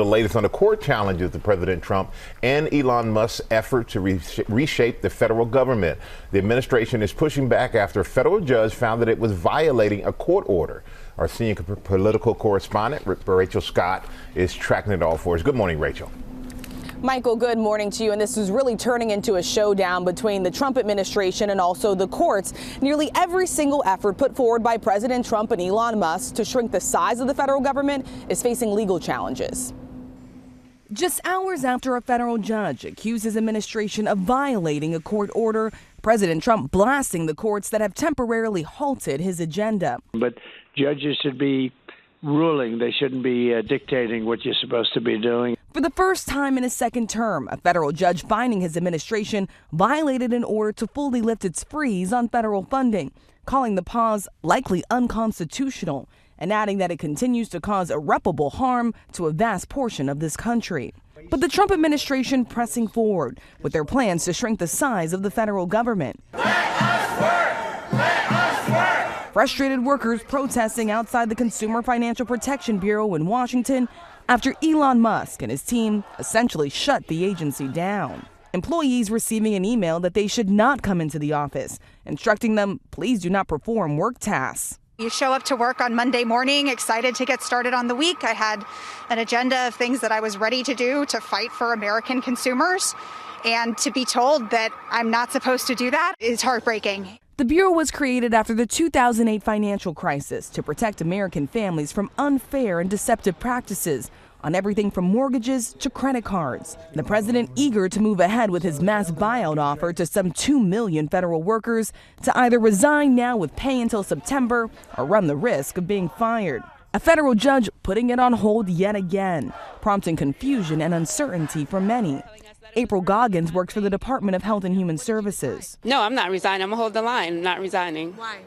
The latest on the court challenges to President Trump and Elon Musk's effort to reshape the federal government. The administration is pushing back after a federal judge found that it was violating a court order. Our senior political correspondent, Rachel Scott, is tracking it all for us. Good morning, Rachel. Michael, good morning to you. And this is really turning into a showdown between the Trump administration and also the courts. Nearly every single effort put forward by President Trump and Elon Musk to shrink the size of the federal government is facing legal challenges. Just hours after a federal judge accused his administration of violating a court order, President Trump blasting the courts that have temporarily halted his agenda. But judges should be ruling. They shouldn't be dictating what you're supposed to be doing. For the first time in his second term, a federal judge finding his administration violated an order to fully lift its freeze on federal funding, calling the pause likely unconstitutional and adding that it continues to cause irreparable harm to a vast portion of this country. But the Trump administration pressing forward with their plans to shrink the size of the federal government. Let us work! Let us work! Frustrated workers protesting outside the Consumer Financial Protection Bureau in Washington after Elon Musk and his team essentially shut the agency down. Employees receiving an email that they should not come into the office, instructing them, please do not perform work tasks. You show up to work on Monday morning, excited to get started on the week. I had an agenda of things that I was ready to do to fight for American consumers. And to be told that I'm not supposed to do that is heartbreaking. The Bureau was created after the 2008 financial crisis to protect American families from unfair and deceptive practices on everything from mortgages to credit cards. The president eager to move ahead with his mass buyout offer to some 2 million federal workers to either resign now with pay until September or run the risk of being fired. A federal judge putting it on hold yet again, prompting confusion and uncertainty for many. April Goggins works for the Department of Health and Human Services. No, I'm not resigning. I'm gonna hold the line. I'm not resigning. Why?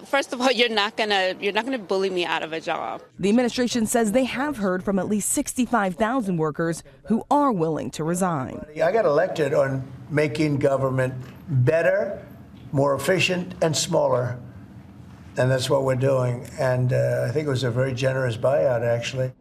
First of all, you're not gonna bully me out of a job. The administration says they have heard from at least 65,000 workers who are willing to resign. I got elected on making government better, more efficient, and smaller. And that's what we're doing. And I think it was a very generous buyout, actually.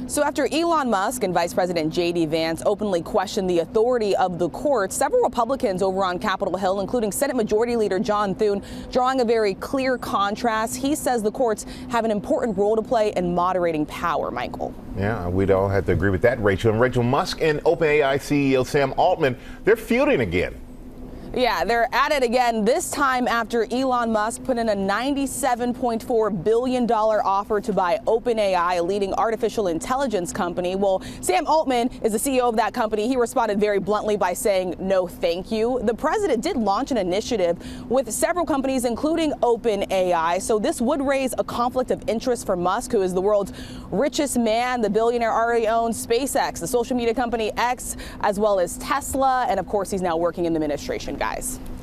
So after Elon Musk and Vice President J.D. Vance openly questioned the authority of the courts, several Republicans over on Capitol Hill, including Senate Majority Leader John Thune, drawing a very clear contrast. He says the courts have an important role to play in moderating power, Michael. Yeah, we'd all have to agree with that, Rachel. And Rachel, Musk and OpenAI CEO Sam Altman, they're feuding again. Yeah, they're at it again, this time after Elon Musk put in a $97.4 billion offer to buy OpenAI, a leading artificial intelligence company. Well, Sam Altman is the CEO of that company. He responded very bluntly by saying, no, thank you. The president did launch an initiative with several companies, including OpenAI. So this would raise a conflict of interest for Musk, who is the world's richest man. The billionaire already owns SpaceX, the social media company X, as well as Tesla. And of course, he's now working in the administration, guys.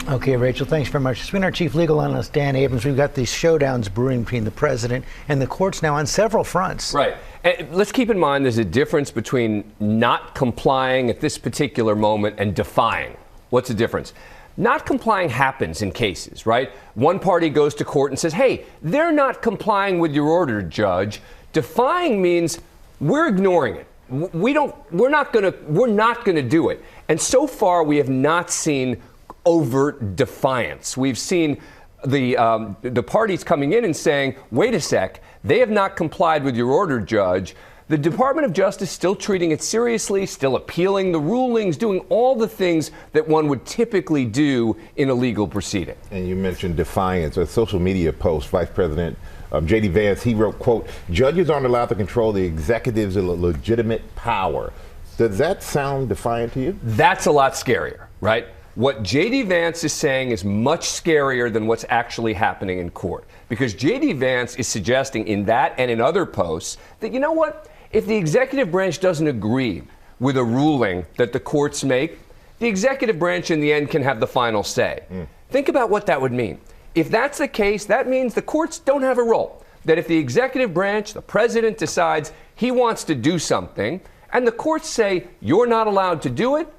Okay, Rachel, thanks very much. It's been our chief legal analyst, Dan Abrams. We've got these showdowns brewing between the president and the courts now on several fronts. Right. And let's keep in mind there's a difference between not complying at this particular moment and defying. What's the difference? Not complying happens in cases, right? One party goes to court and says, hey, they're not complying with your order, judge. Defying means we're ignoring it. We're not going to do it. And so far, we have not seen overt defiance. We've seen the parties coming in and saying, wait a sec, they have not complied with your order, judge. The Department of Justice still treating it seriously, still appealing the rulings, doing all the things that one would typically do in a legal proceeding. And you mentioned defiance. A social media post, Vice President J.D. Vance, he wrote, quote, judges aren't allowed to control the executive's legitimate power. Does that sound defiant to you? That's a lot scarier, right? What J.D. Vance is saying is much scarier than what's actually happening in court. Because J.D. Vance is suggesting in that and in other posts that, you know what, if the executive branch doesn't agree with a ruling that the courts make, the executive branch in the end can have the final say. Think about what that would mean. If that's the case, that means the courts don't have a role. That if the executive branch, the president, decides he wants to do something, and the courts say you're not allowed to do it,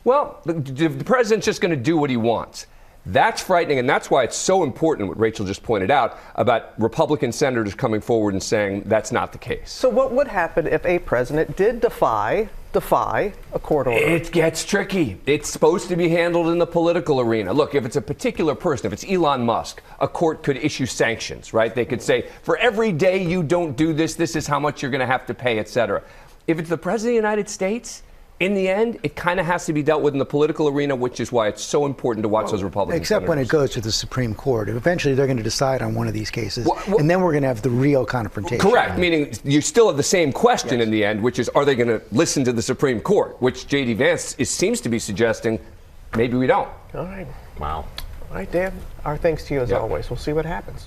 well, the president's just going to do what he wants. That's frightening, and that's why it's so important what Rachel just pointed out about Republican senators coming forward and saying that's not the case. So what would happen if a president did defy a court order? It gets tricky. It's supposed to be handled in the political arena. Look, if it's a particular person, if it's Elon Musk, a court could issue sanctions, right? They could say, for every day you don't do this, this is how much you're going to have to pay, et cetera. If it's the President of the United States, in the end, it kind of has to be dealt with in the political arena, which is why it's so important to watch those Republican Except senators. when it goes to the Supreme Court. Eventually, they're going to decide on one of these cases, and then we're going to have the real confrontation. Correct, meaning you still have the same question in the end, which is, are they going to listen to the Supreme Court? Which J.D. Vance seems to be suggesting maybe we don't. All right. Wow. All right, Dan, our thanks to you as always. We'll see what happens.